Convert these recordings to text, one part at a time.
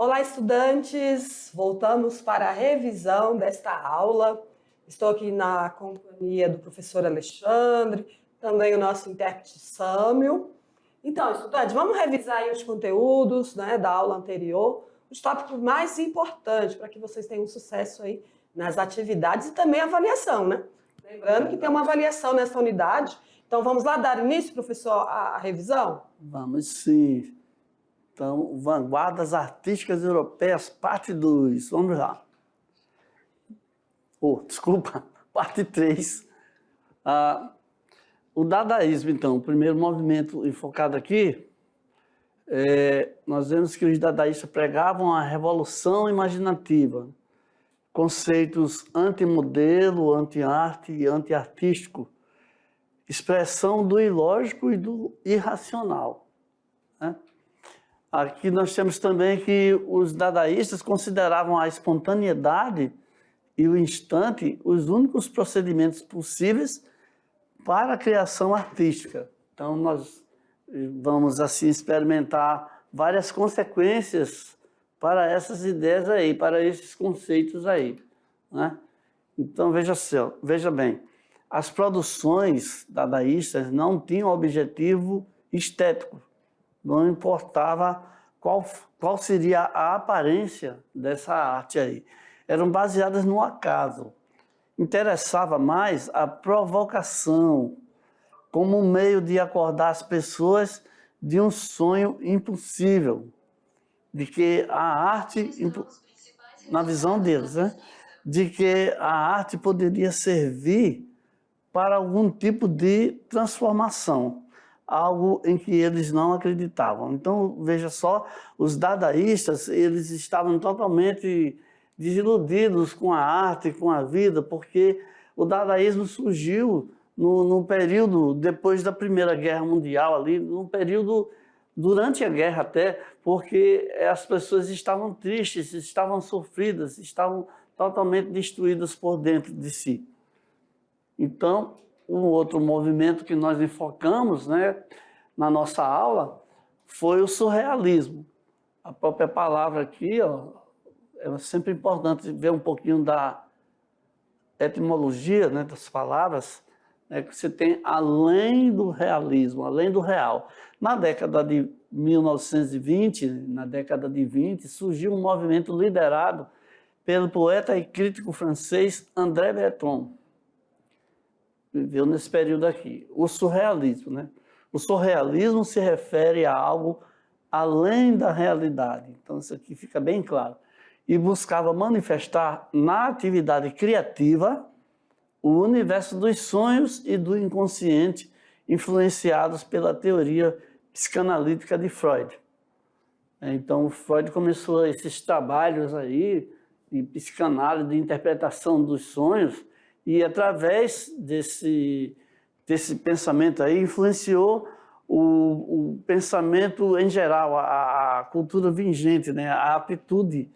Olá, estudantes! Voltamos para a revisão desta aula. Estou aqui na companhia do professor Alexandre, também o nosso intérprete Sâmio. Então, estudantes, vamos revisar aí os conteúdos, né, da aula anterior, os tópicos mais importantes para que vocês tenham sucesso aí nas atividades e também avaliação, né? Lembrando que tem uma avaliação nessa unidade. Então, vamos lá dar início, professor, à revisão? Vamos sim. Então, Vanguardas Artísticas Europeias, parte 2. Vamos lá. Desculpa, parte 3. O dadaísmo, então, o primeiro movimento enfocado aqui, nós vemos que os dadaístas pregavam a revolução imaginativa, conceitos anti-modelo, anti-arte e anti-artístico, expressão do ilógico e do irracional, né? Aqui nós temos também que os dadaístas consideravam a espontaneidade e o instante os únicos procedimentos possíveis para a criação artística. Então, nós vamos, assim, experimentar várias consequências para essas ideias aí, para esses conceitos aí, né? Então, veja bem, as produções dadaístas não tinham objetivo estético. Não importava qual seria a aparência dessa arte aí. Eram baseadas no acaso. Interessava mais a provocação, como um meio de acordar as pessoas de um sonho impossível, de que a arte, na visão deles, né? De que a arte poderia servir para algum tipo de transformação, algo em que eles não acreditavam. Então, veja só, os dadaístas, eles estavam totalmente desiludidos com a arte, com a vida, porque o dadaísmo surgiu no período depois da Primeira Guerra Mundial, ali, no período durante a guerra até, porque as pessoas estavam tristes, estavam sofridas, estavam totalmente destruídas por dentro de si. Então, um outro movimento que nós enfocamos, né, na nossa aula foi o surrealismo. A própria palavra aqui, é sempre importante ver um pouquinho da etimologia, né, das palavras, né, que você tem além do realismo, além do real. Na década de 1920, na década de 20, surgiu um movimento liderado pelo poeta e crítico francês André Breton. Viveu nesse período aqui, o surrealismo, né? O surrealismo se refere a algo além da realidade, então isso aqui fica bem claro, e buscava manifestar na atividade criativa o universo dos sonhos e do inconsciente, influenciados pela teoria psicanalítica de Freud. Então, Freud começou esses trabalhos aí de psicanálise, de interpretação dos sonhos, e através desse pensamento aí, influenciou o pensamento em geral, a cultura vigente, né? A atitude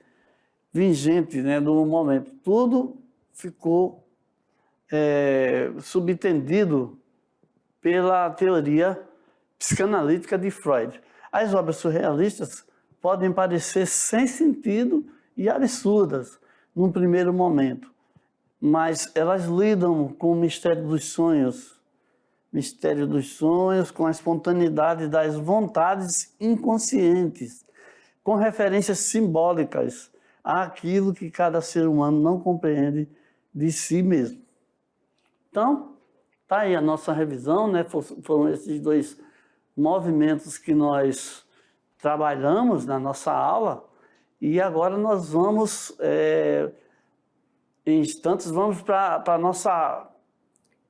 vigente, né, do momento. Tudo ficou subtendido pela teoria psicanalítica de Freud. As obras surrealistas podem parecer sem sentido e absurdas num primeiro momento, mas elas lidam com o mistério dos sonhos, com a espontaneidade das vontades inconscientes, com referências simbólicas àquilo que cada ser humano não compreende de si mesmo. Então, tá aí a nossa revisão, né? Foram esses dois movimentos que nós trabalhamos na nossa aula, e agora nós vamos... em instantes, vamos para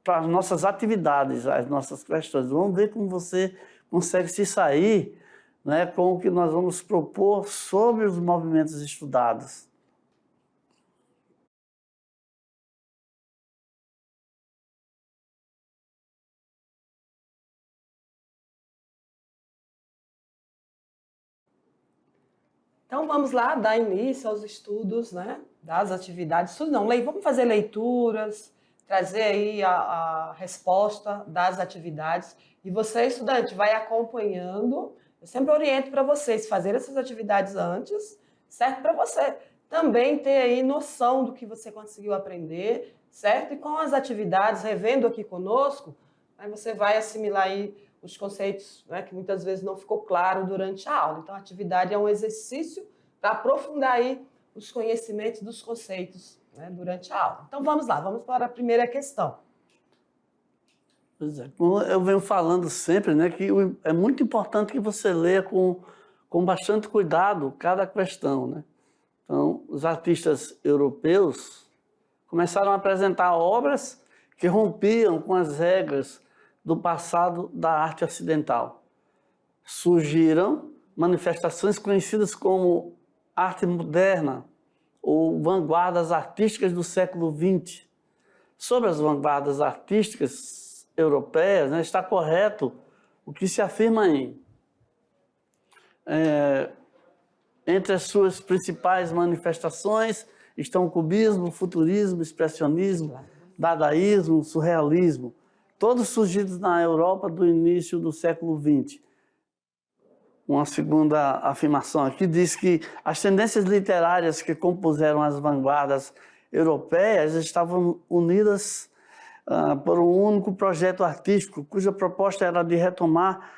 as nossas atividades, as nossas questões. Vamos ver como você consegue se sair, né, com o que nós vamos propor sobre os movimentos estudados. Então, vamos lá dar início aos estudos, né, das atividades. Vamos fazer leituras, trazer aí a resposta das atividades. E você, estudante, vai acompanhando. Eu sempre oriento para vocês fazer essas atividades antes, certo? Para você também ter aí noção do que você conseguiu aprender, certo? E com as atividades, revendo aqui conosco, aí você vai assimilar aí os conceitos, né, que muitas vezes não ficou claro durante a aula. Então, a atividade é um exercício para aprofundar aí os conhecimentos dos conceitos, né, durante a aula. Então, vamos lá, vamos para a primeira questão. Pois é, como eu venho falando sempre, né, que é muito importante que você leia com bastante cuidado cada questão, né? Então, os artistas europeus começaram a apresentar obras que rompiam com as regras do passado da arte ocidental. Surgiram manifestações conhecidas como arte moderna ou vanguardas artísticas do século XX. Sobre as vanguardas artísticas europeias, né, está correto o que se afirma entre as suas principais manifestações estão o cubismo, o futurismo, o expressionismo, dadaísmo, o surrealismo, todos surgidos na Europa do início do século XX. Uma segunda afirmação aqui diz que as tendências literárias que compuseram as vanguardas europeias estavam unidas por um único projeto artístico, cuja proposta era de retomar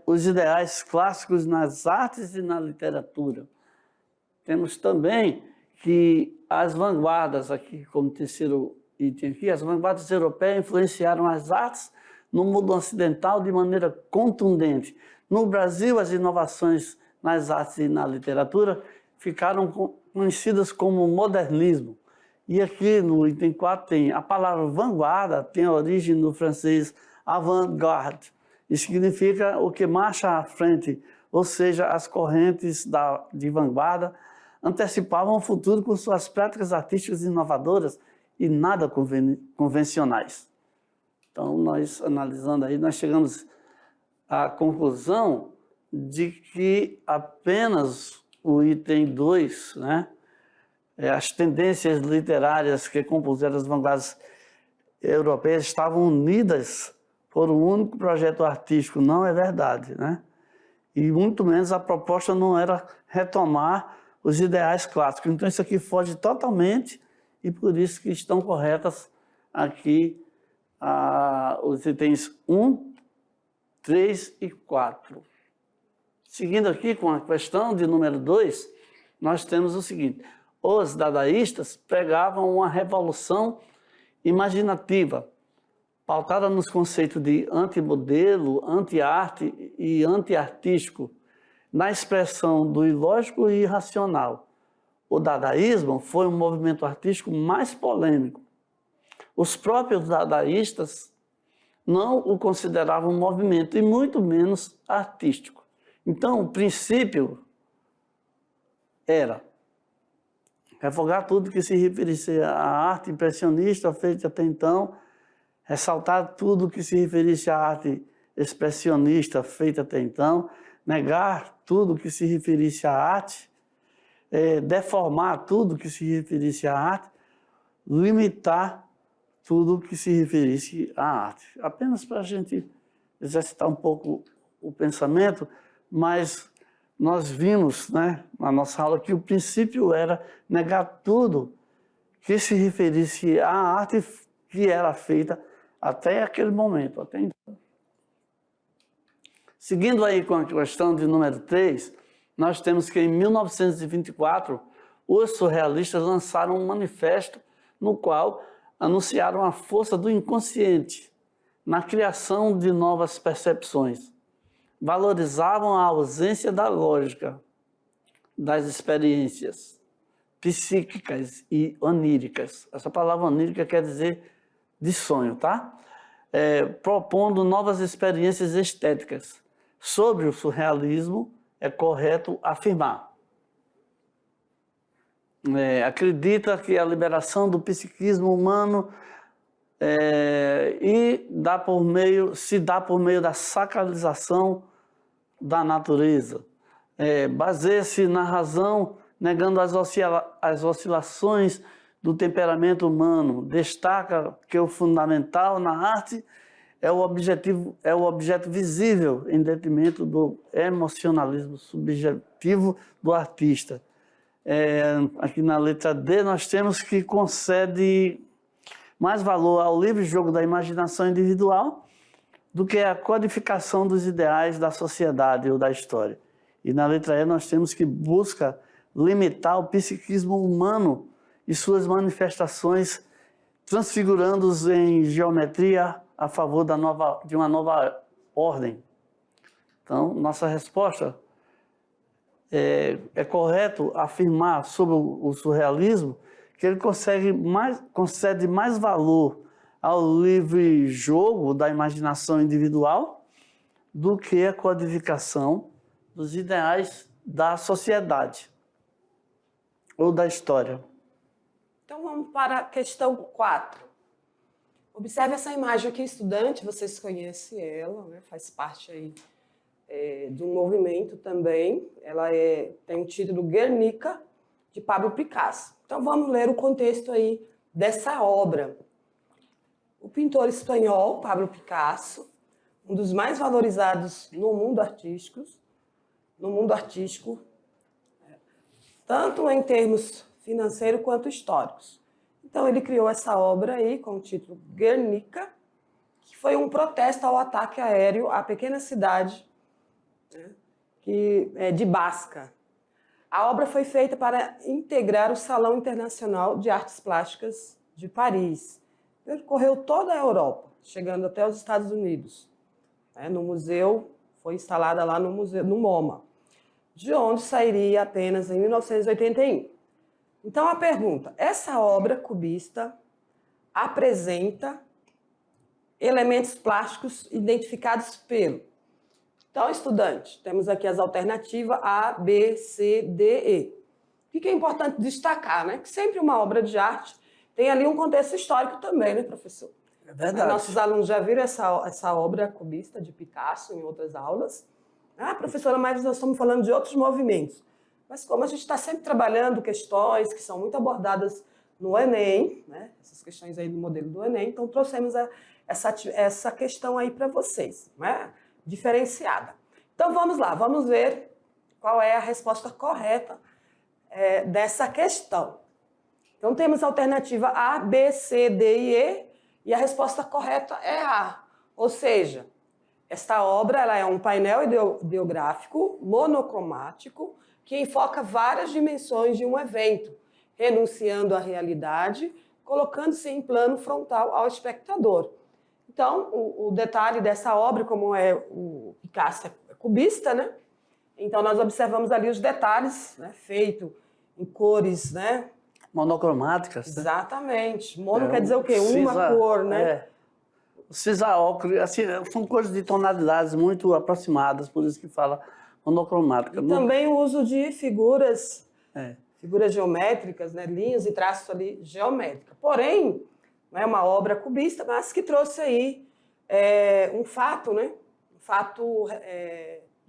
os ideais clássicos nas artes e na literatura. Temos também que as vanguardas, aqui como terceiro item aqui, as vanguardas europeias influenciaram as artes no mundo ocidental de maneira contundente. No Brasil, as inovações nas artes e na literatura ficaram conhecidas como modernismo. E aqui no item 4 tem a palavra vanguarda, tem origem no francês avant-garde, e significa o que marcha à frente, ou seja, as correntes de vanguarda antecipavam o futuro com suas práticas artísticas inovadoras e nada convencionais. Então, nós analisando aí, nós chegamos à conclusão de que apenas o item 2, né, as tendências literárias que compuseram as vanguardas europeias estavam unidas por um único projeto artístico. Não é verdade, né? E muito menos a proposta não era retomar os ideais clássicos. Então isso aqui foge totalmente e por isso que estão corretas aqui os itens 1, 3 e 4. Seguindo aqui com a questão de número 2, nós temos o seguinte: os dadaístas pregavam uma revolução imaginativa, pautada nos conceitos de antimodelo, anti-arte e anti-artístico, na expressão do ilógico e irracional. O dadaísmo foi um movimento artístico mais polêmico. Os próprios dadaístas não o consideravam um movimento, e muito menos artístico. Então, o princípio era revogar tudo que se referisse à arte impressionista feita até então, ressaltar tudo que se referisse à arte expressionista feita até então, negar tudo que se referisse à arte, deformar tudo que se referisse à arte, limitar tudo que se referisse à arte. Apenas para a gente exercitar um pouco o pensamento, mas nós vimos, né, na nossa aula que o princípio era negar tudo que se referisse à arte que era feita até aquele momento, até então. Seguindo aí com a questão de número 3, nós temos que em 1924, os surrealistas lançaram um manifesto no qual anunciaram a força do inconsciente na criação de novas percepções. Valorizavam a ausência da lógica, das experiências psíquicas e oníricas. Essa palavra onírica quer dizer de sonho, tá? Propondo novas experiências estéticas. Sobre o surrealismo, é correto afirmar. Acredita que a liberação do psiquismo humano se dá por meio da sacralização da natureza. Baseia-se na razão, negando as oscilações do temperamento humano. Destaca que o fundamental na arte é o objeto visível, em detrimento do emocionalismo subjetivo do artista. aqui na letra D, nós temos que concede mais valor ao livre jogo da imaginação individual do que a codificação dos ideais da sociedade ou da história. E na letra E nós temos que busca limitar o psiquismo humano e suas manifestações, transfigurando-os em geometria a favor de uma nova ordem. Então, nossa resposta é correto afirmar sobre o surrealismo que ele concede mais valor ao livre jogo da imaginação individual do que a codificação dos ideais da sociedade ou da história. Então vamos para a questão 4. Observe essa imagem aqui, estudante, vocês conhecem ela, né? Faz parte aí de um movimento também. Ela tem o título Guernica, de Pablo Picasso. Então vamos ler o contexto aí dessa obra. O pintor espanhol Pablo Picasso, um dos mais valorizados no mundo artístico, tanto em termos financeiros quanto históricos. Então ele criou essa obra aí com o título Guernica, que foi um protesto ao ataque aéreo à pequena cidade, né, de Basca. A obra foi feita para integrar o Salão Internacional de Artes Plásticas de Paris. Percorreu toda a Europa, chegando até os Estados Unidos. No museu, foi instalada lá no museu, no MoMA, de onde sairia apenas em 1981. Então a pergunta, essa obra cubista apresenta elementos plásticos identificados pelo... Então, estudante, temos aqui as alternativas A, B, C, D, E. O que é importante destacar, né? Que sempre uma obra de arte tem ali um contexto histórico também, né, professor? É verdade. Nossos alunos já viram essa obra cubista de Picasso em outras aulas. Ah, professora, mas nós estamos falando de outros movimentos. Mas como a gente está sempre trabalhando questões que são muito abordadas no Enem, né? Essas questões aí do modelo do Enem, então trouxemos essa questão aí para vocês, né? Diferenciada. Então vamos lá, vamos ver qual é a resposta correta dessa questão. Então temos a alternativa A, B, C, D e E, e a resposta correta é A. Ou seja, esta obra ela é um painel ideográfico monocromático que enfoca várias dimensões de um evento, renunciando à realidade, colocando-se em plano frontal ao espectador. Então, o detalhe dessa obra, como o Picasso é cubista, né? Então, nós observamos ali os detalhes, né? Feito em cores, né? Monocromáticas. Exatamente. Mono quer dizer o quê? Uma cor, né? Cisaócro, assim, são cores de tonalidades muito aproximadas, por isso que fala monocromática. E também o uso de figuras geométricas, né? Linhas e traços ali geométricos. Porém, não é uma obra cubista, mas que trouxe aí um fato, né? Um fato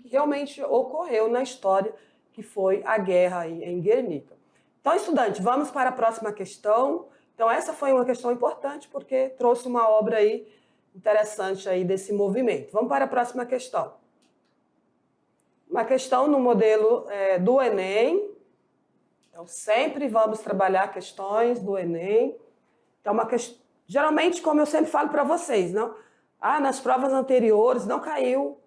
que realmente ocorreu na história, que foi a guerra aí em Guernica. Então, estudante, vamos para a próxima questão. Então, essa foi uma questão importante, porque trouxe uma obra aí interessante aí desse movimento. Vamos para a próxima questão. Uma questão no modelo do Enem. Então, sempre vamos trabalhar questões do Enem. Então, geralmente, como eu sempre falo para vocês, não? Nas provas anteriores não caiu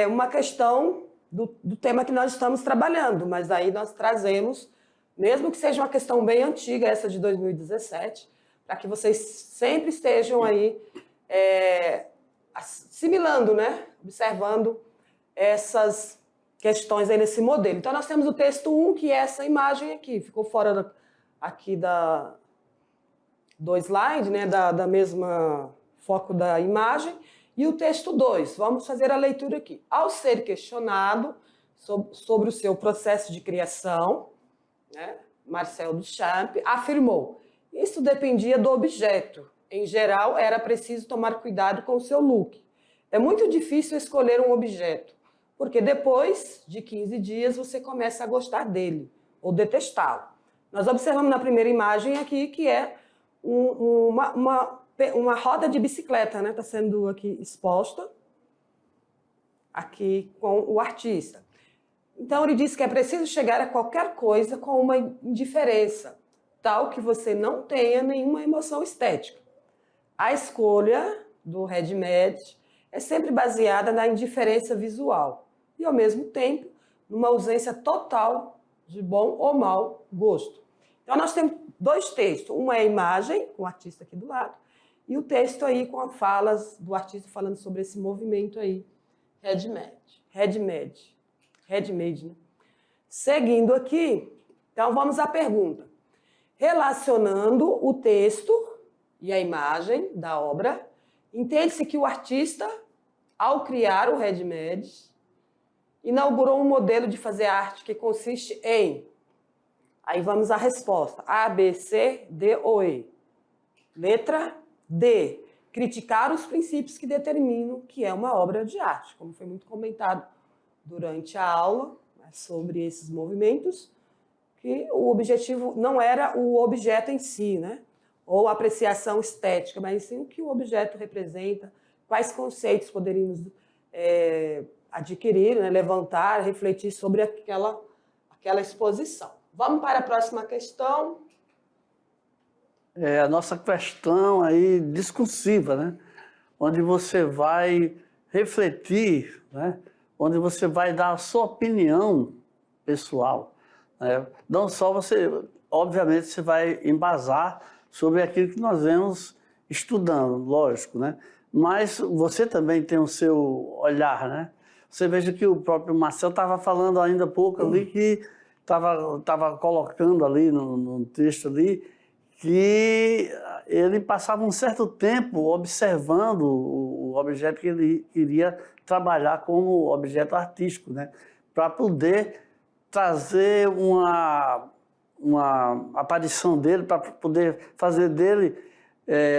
uma questão do tema que nós estamos trabalhando, mas aí nós trazemos, mesmo que seja uma questão bem antiga, essa de 2017, para que vocês sempre estejam aí assimilando, né? Observando essas questões aí nesse modelo. Então, nós temos o texto 1, que é essa imagem aqui, ficou fora aqui do slide, né, da mesma foco da imagem, e o texto 2. Vamos fazer a leitura aqui. Ao ser questionado sobre o seu processo de criação, né, Marcel Duchamp afirmou: isso dependia do objeto. Em geral, era preciso tomar cuidado com o seu look. É muito difícil escolher um objeto, porque depois de 15 dias você começa a gostar dele ou detestá-lo. Nós observamos na primeira imagem aqui que é uma roda de bicicleta, né? Está sendo aqui exposta aqui com o artista. Então, ele diz que é preciso chegar a qualquer coisa com uma indiferença, tal que você não tenha nenhuma emoção estética. A escolha do ready-made é sempre baseada na indiferença visual e, ao mesmo tempo, numa ausência total de bom ou mau gosto. Então, nós temos dois textos. Um é a imagem, com o artista aqui do lado, e o texto aí com as falas do artista falando sobre esse movimento aí, ready-made, né? Seguindo aqui, então vamos à pergunta. Relacionando o texto e a imagem da obra, entende-se que o artista, ao criar o ready-made, inaugurou um modelo de fazer arte que consiste em... Aí vamos à resposta. A, B, C, D ou E. Letra D. Criticar os princípios que determinam o que é uma obra de arte, como foi muito comentado durante a aula, né, sobre esses movimentos, que o objetivo não era o objeto em si, né? Ou a apreciação estética, mas sim o que o objeto representa, quais conceitos poderíamos adquirir, né, levantar, refletir sobre aquela exposição. Vamos para a próxima questão. A nossa questão aí discursiva, né? Onde você vai refletir, né? Onde você vai dar a sua opinião pessoal, né? Não só você, obviamente, você vai embasar sobre aquilo que nós vemos estudando, lógico, né? Mas você também tem o seu olhar, né? Você veja que o próprio Marcelo estava falando ainda há pouco ali, que estava colocando ali no texto ali, que ele passava um certo tempo observando o objeto que ele queria trabalhar como objeto artístico, né? Para poder trazer uma aparição dele, para poder fazer dele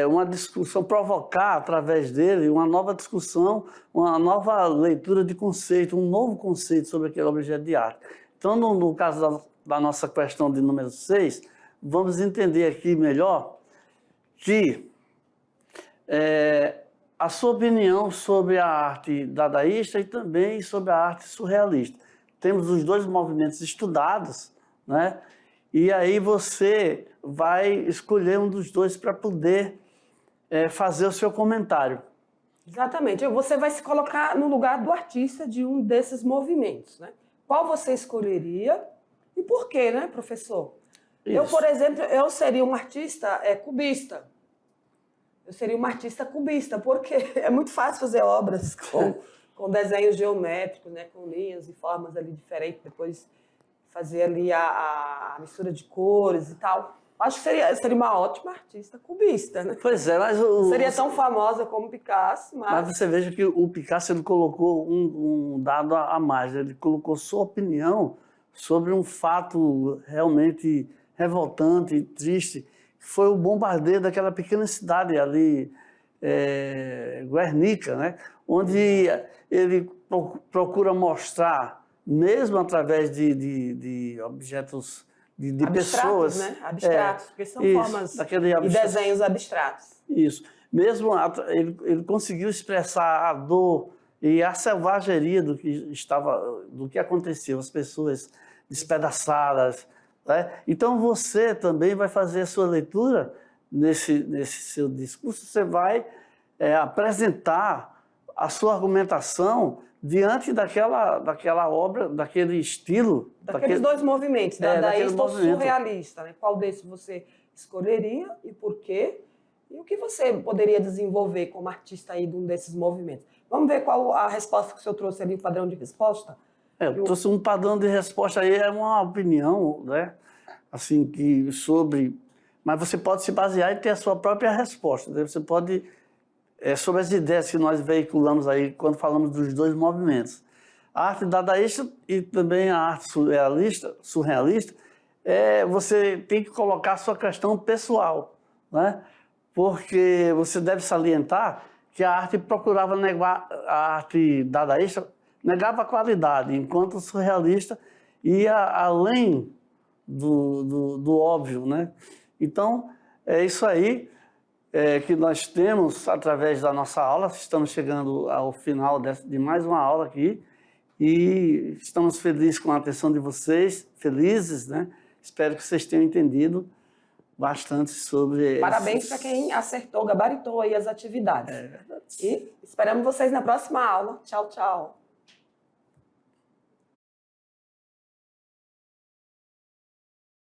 uma discussão, provocar através dele uma nova discussão, uma nova leitura de conceito, um novo conceito sobre aquele objeto de arte. Então, no caso da nossa questão de número 6, vamos entender aqui melhor que a sua opinião sobre a arte dadaísta e também sobre a arte surrealista. Temos os dois movimentos estudados, né? E aí você vai escolher um dos dois para poder fazer o seu comentário. Exatamente. Você vai se colocar no lugar do artista de um desses movimentos, né? Qual você escolheria e por quê, né, professor? Isso. Eu, por exemplo, eu seria um artista cubista. Eu seria uma artista cubista, porque é muito fácil fazer obras com desenhos geométricos, né, com linhas e formas ali diferentes, depois fazer ali a mistura de cores e tal. Acho que seria uma ótima artista cubista, né? Pois é, mas... Seria tão famosa como Picasso, mas... Mas você veja que o Picasso ele colocou um dado a mais, ele colocou sua opinião sobre um fato realmente revoltante e triste, que foi o bombardeio daquela pequena cidade ali, Guernica, né? Onde ele procura mostrar, mesmo através de objetos, de pessoas... né? Abstratos, porque são isso, formas e desenhos abstratos. Isso. Mesmo ele conseguiu expressar a dor e a selvageria do que acontecia, as pessoas despedaçadas, né? Então você também vai fazer a sua leitura nesse seu discurso, você vai apresentar a sua argumentação diante daquela obra, daquele estilo. Daqueles dois movimentos, dadaísta ou surrealista, né? Qual desses você escolheria e por quê? E o que você poderia desenvolver como artista aí de um desses movimentos? Vamos ver qual a resposta que o senhor trouxe ali, o padrão de resposta? Eu trouxe um padrão de resposta aí, é uma opinião, né? Assim, mas você pode se basear e ter a sua própria resposta, né? Você pode... sobre as ideias que nós veiculamos aí quando falamos dos dois movimentos. A arte dadaísta e também a arte surrealista, você tem que colocar a sua questão pessoal, né? Porque você deve salientar que a arte procurava negar, a arte dadaísta negava a qualidade, enquanto o surrealista ia além do óbvio, né? Então, é isso aí que nós temos através da nossa aula. Estamos chegando ao final de mais uma aula aqui E estamos felizes com a atenção de vocês, felizes, né? Espero que vocês tenham entendido bastante sobre... Parabéns para quem acertou, gabaritou aí as atividades. É verdade. E esperamos vocês na próxima aula. Tchau, tchau.